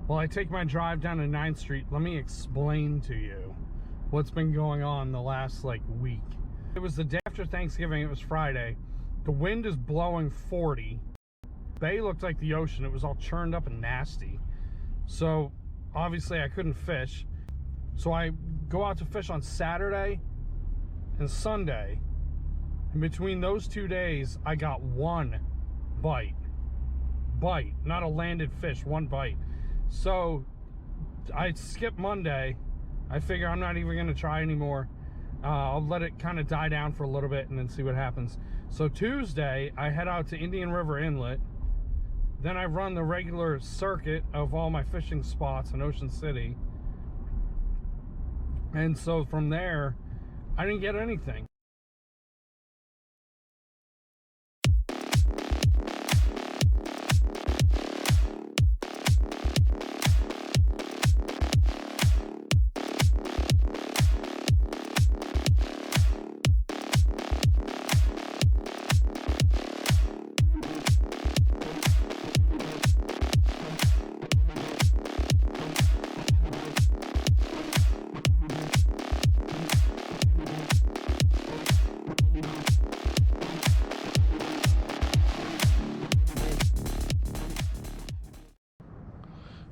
Well, I take my drive down to 9th Street. Let me explain to you what's been going on the last like week. It was the day after Thanksgiving. It was Friday. The wind is blowing 40. Bay looked like the ocean. It was all churned up and nasty. So obviously I couldn't fish. So I go out to fish on Saturday and Sunday. In between those 2 days, I got one bite. Not a landed fish, one bite. So I skipped Monday. I figure I'm not even gonna try anymore. I'll let it kind of die down for a little bit and then see what happens. So Tuesday, I head out to Indian River Inlet. Then I run the regular circuit of all my fishing spots in Ocean City. And so from there, I didn't get anything.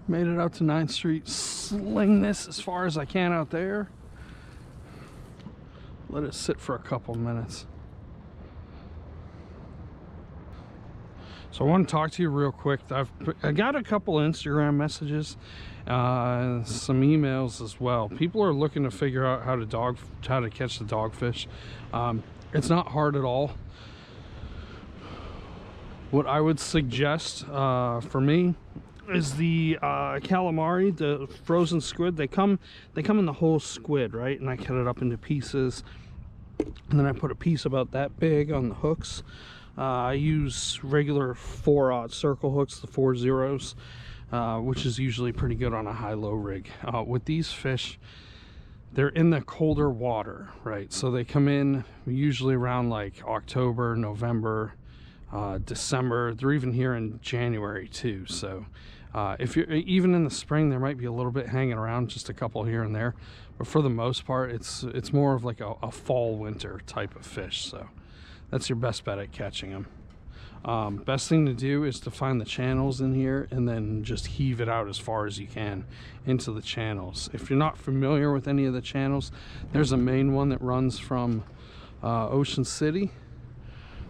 Made it out to 9th Street. Sling this as far as I can out there. Let it sit for a couple minutes. So I want to talk to you real quick. I got a couple Instagram messages, some emails as well. People are looking to figure out how to catch the dogfish. It's not hard at all. What I would suggest for me is the calamari, the frozen squid. They come in the whole squid, right? And I cut it up into pieces, and then I put a piece about that big on the hooks. I use regular 4/0 circle hooks, the 4 zeros, which is usually pretty good on a high-low rig. With these fish, they're in the colder water, right? So they come in usually around like October, November, December. They're even here in January too. So if you're even in the spring, there might be a little bit hanging around, just a couple here and there, but for the most part it's more of like a fall winter type of fish. So that's your best bet at catching them. Best thing to do is to find the channels in here and then just heave it out as far as you can into the channels. If you're not familiar with any of the channels, there's a main one that runs from Ocean City,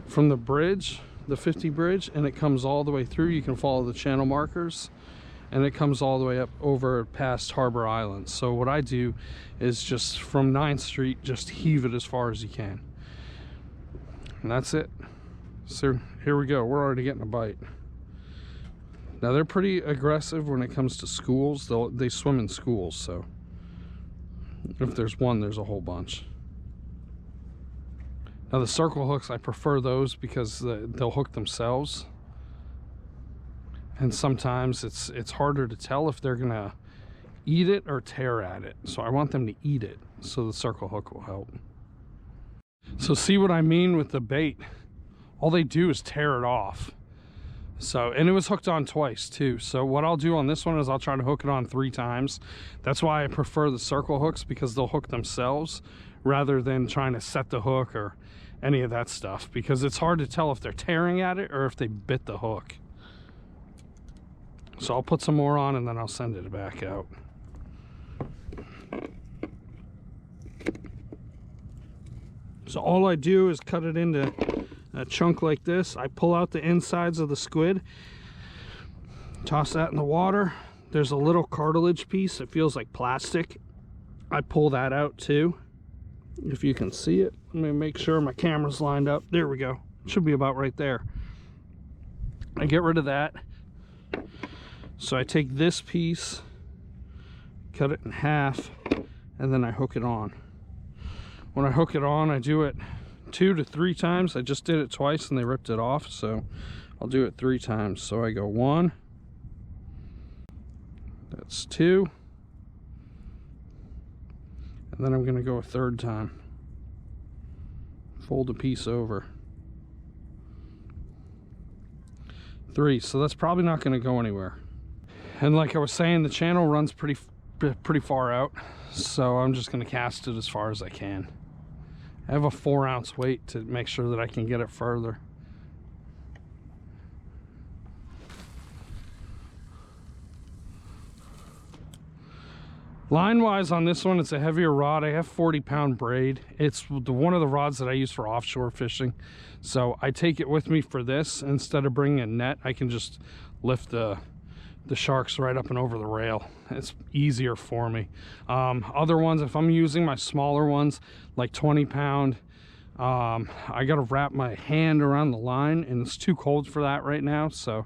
from the bridge, the 50 bridge, and it comes all the way through. You can follow the channel markers, and it comes all the way up over past Harbor Island. So what I do is just from 9th Street, just heave it as far as you can, and that's it. So here we go. We're already getting a bite. Now they're pretty aggressive when it comes to schools. They swim in schools, so if there's one, there's a whole bunch. Now the circle hooks, I prefer those because they'll hook themselves, and sometimes it's harder to tell if they're gonna eat it or tear at it. So I want them to eat it, so the circle hook will help. So see what I mean with the bait? All they do is tear it off. So, and it was hooked on twice too. So what I'll do on this one is I'll try to hook it on 3 times. That's why I prefer the circle hooks, because they'll hook themselves rather than trying to set the hook or any of that stuff, because it's hard to tell if they're tearing at it or if they bit the hook. So I'll put some more on and then I'll send it back out. So all I do is cut it into a chunk like this. I pull out the insides of the squid, toss that in the water. There's a little cartilage piece. It feels like plastic. I pull that out too, if you can see it. Let me make sure my camera's lined up. There we go. It should be about right there. I get rid of that. So I take this piece, cut it in half, and then I hook it on. When I hook it on, I do it 2 to 3 times. I just did it twice and they ripped it off, so I'll do it 3 times. So I go 1, that's 2, and then I'm going to go a 3rd time. Fold a piece over. 3, so that's probably not going to go anywhere. And like I was saying, the channel runs pretty far out, so I'm just going to cast it as far as I can. I have a 4-ounce weight to make sure that I can get it further. Line wise on this one, it's a heavier rod. I have 40-pound braid. It's one of the rods that I use for offshore fishing, so I take it with me for this. Instead of bringing a net, I can just lift the sharks right up and over the rail. It's easier for me. Other ones, if I'm using my smaller ones, like 20-pound, I gotta wrap my hand around the line, and it's too cold for that right now, so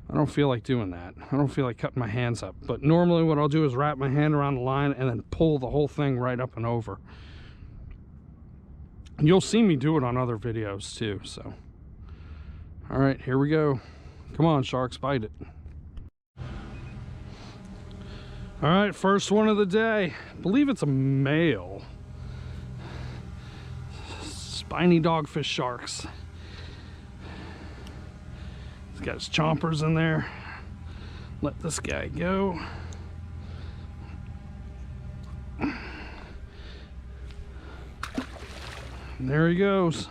I don't feel like doing that. I don't feel like cutting my hands up. But normally what I'll do is wrap my hand around the line and then pull the whole thing right up and over. And you'll see me do it on other videos too, so. All right, here we go. Come on, sharks, bite it. All right, first one of the day. I believe it's a male. Spiny dogfish sharks. He's got his chompers in there. Let this guy go. And there he goes.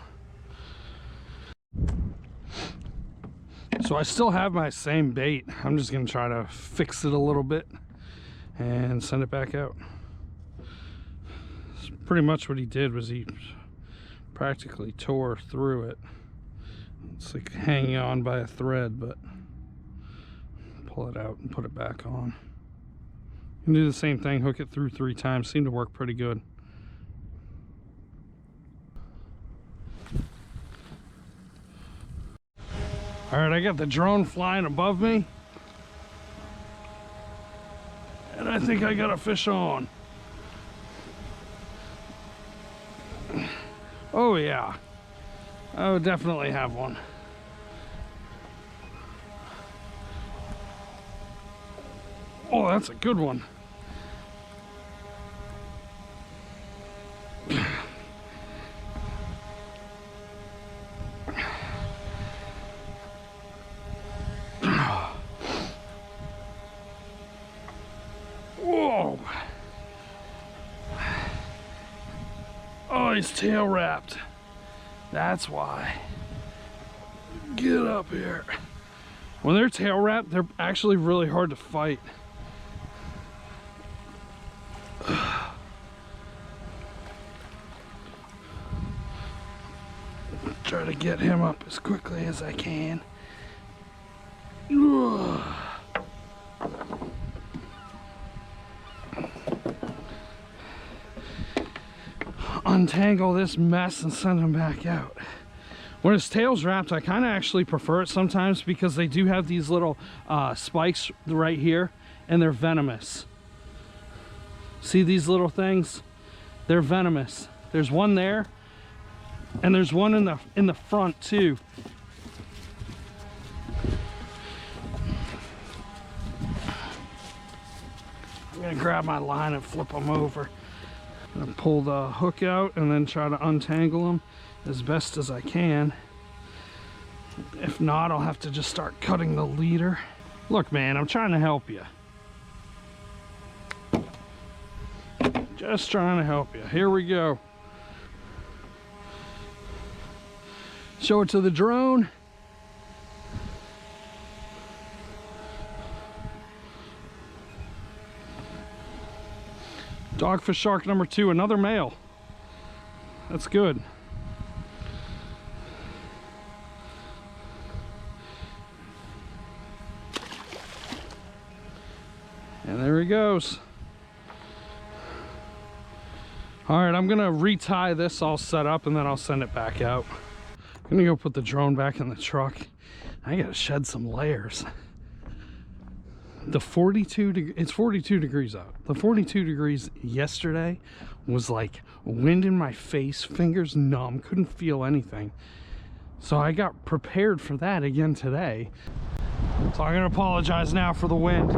So I still have my same bait. I'm just gonna try to fix it a little bit and send it back out. So pretty much what he did was he practically tore through it. It's like hanging on by a thread, but pull it out and put it back on. You can do the same thing, hook it through 3 times. Seemed to work pretty good. All right, I got the drone flying above me, and I think I got a fish on. Oh yeah, I would definitely have one. Oh, that's a good one. Whoa. Oh, he's tail wrapped. That's why. Get up here. When they're tail wrapped, they're actually really hard to fight. Try to get him up as quickly as I can. Ugh. Untangle this mess and send him back out. When his tail's wrapped, I kind of actually prefer it sometimes because they do have these little spikes right here, and they're venomous. See these little things? They're venomous. There's one there, and there's one in the front too. I'm gonna grab my line and flip them over. I'm gonna pull the hook out and then try to untangle them as best as I can. If not, I'll have to just start cutting the leader. Look, man, I'm trying to help you. Just trying to help you. Here we go. Show it to the drone. Dogfish shark number 2, another male. That's good. And there he goes. All right, I'm gonna retie this all set up and then I'll send it back out. I'm gonna go put the drone back in the truck. I gotta shed some layers. The 42, it's 42 degrees out. The 42 degrees yesterday was like wind in my face, fingers numb, couldn't feel anything. So I got prepared for that again today. So I'm gonna apologize now for the wind.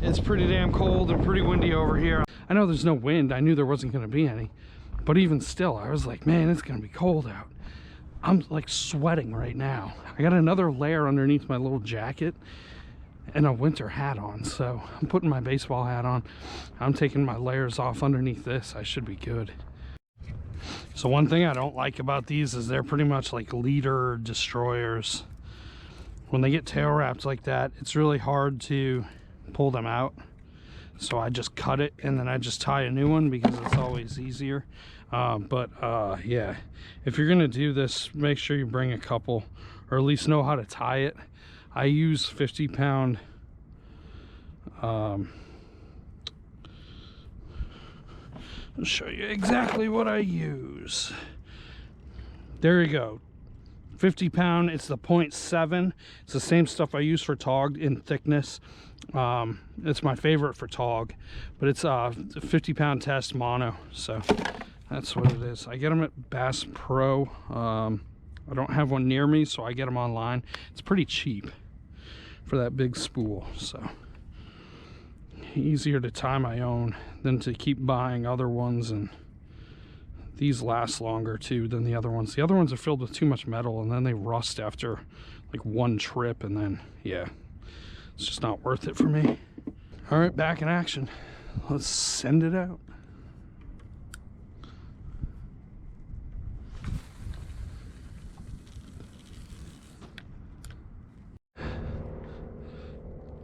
It's pretty damn cold and pretty windy over here. I know there's no wind, I knew there wasn't gonna be any, but even still, I was like, man, it's gonna be cold out. I'm like sweating right now. I got another layer underneath my little jacket. and a winter hat on. So I'm putting my baseball hat on. I'm taking my layers off underneath this. I should be good. So one thing I don't like about these is they're pretty much like leader destroyers. When they get tail wrapped like that, it's really hard to pull them out. So I just cut it and then I just tie a new one because it's always easier. Yeah, if you're gonna do this, make sure you bring a couple, or at least know how to tie it. I use 50-pound I'll show you exactly what I use. There you go, 50-pound. It's the 0.7. It's the same stuff I use for tautog in thickness. It's my favorite for tautog, but it's a 50-pound test mono, so that's what it is. I get them at Bass Pro. I don't have one near me, so I get them online. It's pretty cheap for that big spool, so easier to tie my own than to keep buying other ones, and these last longer too than the other ones. The other ones are filled with too much metal and then they rust after like one trip, and then yeah, it's just not worth it for me. All right, back in action. Let's send it out.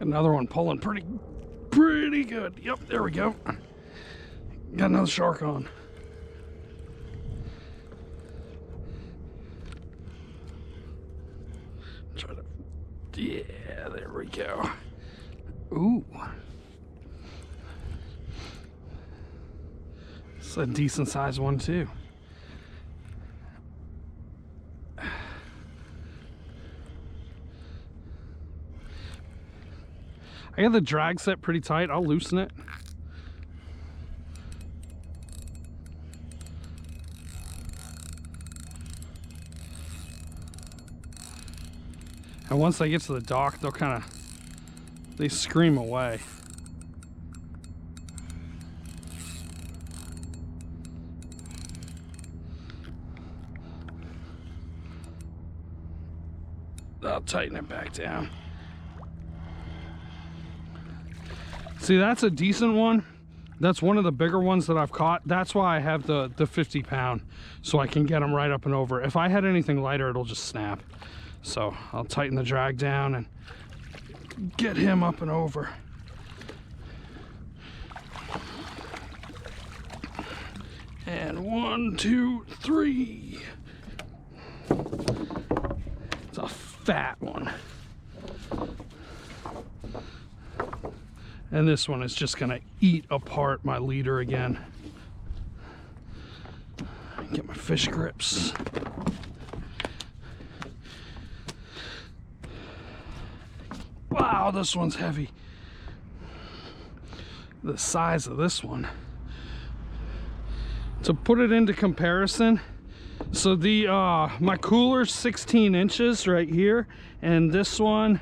Another one pulling pretty good. Yep, there we go. Got another shark on. Try to, yeah, there we go. Ooh, it's a decent sized one too. I got the drag set pretty tight. I'll loosen it. And once they get to the dock, they'll kind of, they scream away. I'll tighten it back down. See, that's a decent one. That's one of the bigger ones that I've caught. That's why I have the 50-pound, so I can get them right up and over. If I had anything lighter, it'll just snap. So I'll tighten the drag down and get him up and over. And 1, 2, 3. It's a fat one. And this one is just gonna eat apart my leader again. Get my fish grips. Wow, this one's heavy. The size of this one. To put it into comparison, so the my cooler's 16 inches right here, and this one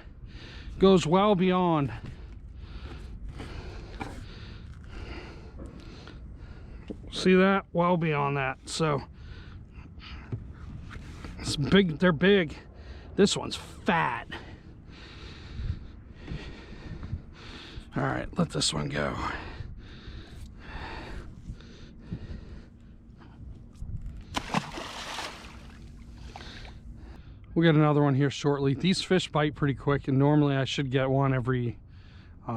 goes well beyond. See that? Well beyond that. So it's big. They're big. This one's fat. All right, let this one go. We'll get another one here shortly. These fish bite pretty quick, and normally I should get one every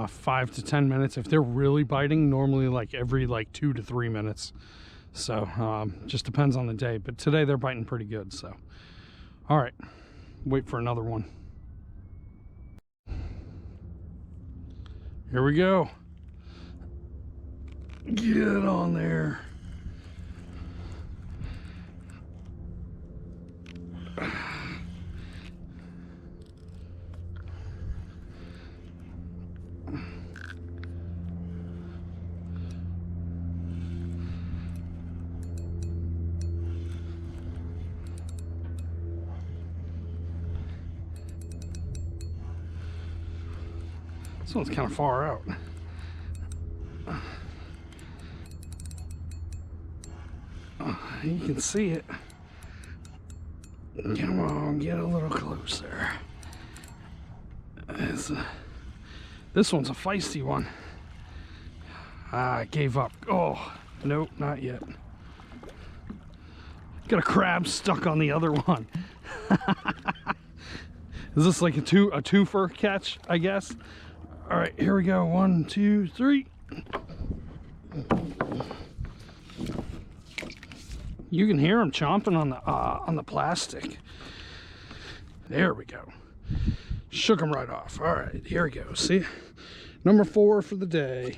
5 to 10 minutes. If they're really biting, normally like every 2 to 3 minutes. So just depends on the day, but today they're biting pretty good. So all right, wait for another one. Here we go. Get on there. This one's kind of far out. You can see it. Come on, get a little closer. This one's a feisty one. Ah, I gave up. Oh, nope, not yet. Got a crab stuck on the other one. Is this like a twofer catch, I guess? All right, here we go. 1, 2, 3. You can hear him chomping on the plastic. There we go. Shook him right off. All right, here we go. See, number 4 for the day.